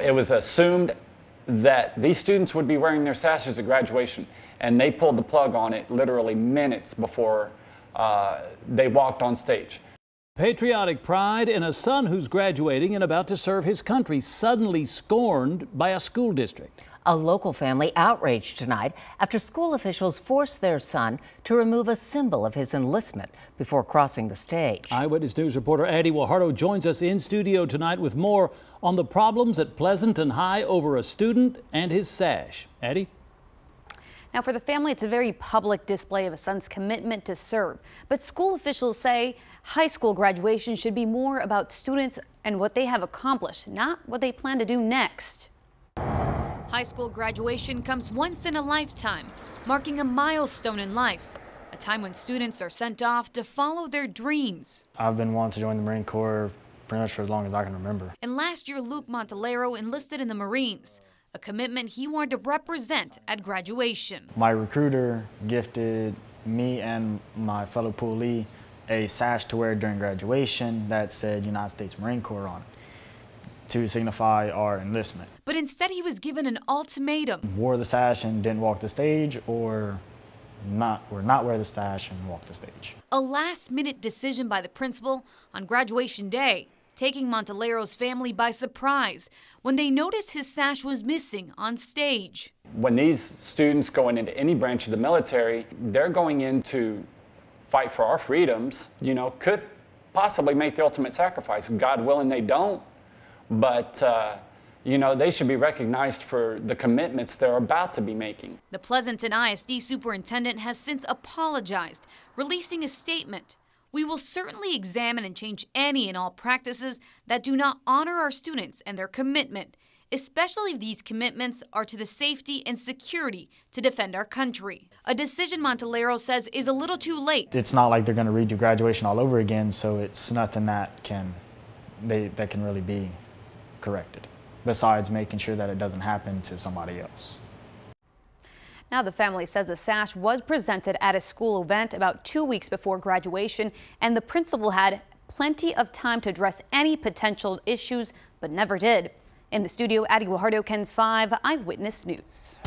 It was assumed that these students would be wearing their sashes at graduation, and they pulled the plug on it literally minutes before they walked on stage. Patriotic pride in a son who's graduating and about to serve his country suddenly scorned by a school district. A local family outraged tonight after school officials forced their son to remove a symbol of his enlistment before crossing the stage. Eyewitness News reporter Adi Guajardo joins us in studio tonight with more on the problems at Pleasanton High over a student and his sash. Adi? Now, for the family, it's a very public display of a son's commitment to serve. But school officials say high school graduation should be more about students and what they have accomplished, not what they plan to do next. High school graduation comes once in a lifetime, marking a milestone in life, a time when students are sent off to follow their dreams. I've been wanting to join the Marine Corps pretty much for as long as I can remember. And last year, Luke Montalero enlisted in the Marines, a commitment he wanted to represent at graduation. My recruiter gifted me and my fellow poolee a sash to wear during graduation that said United States Marine Corps on it, to signify our enlistment. But instead he was given an ultimatum. Wore the sash and didn't walk the stage, or not wear the sash and walk the stage. A last-minute decision by the principal on graduation day, taking Montalero's family by surprise when they noticed his sash was missing on stage. When these students going into any branch of the military, they're going in to fight for our freedoms, could possibly make the ultimate sacrifice. God willing they don't. But, they should be recognized for the commitments they're about to be making. The Pleasanton ISD superintendent has since apologized, releasing a statement. We will certainly examine and change any and all practices that do not honor our students and their commitment, especially if these commitments are to the safety and security to defend our country. A decision Montalero says is a little too late. It's not like they're going to redo graduation all over again, so it's nothing that can really be corrected, besides making sure that it doesn't happen to somebody else. Now, the family says the sash was presented at a school event about 2 weeks before graduation, and the principal had plenty of time to address any potential issues, but never did. In the studio, Adi Guajardo, KENS 5 Eyewitness News.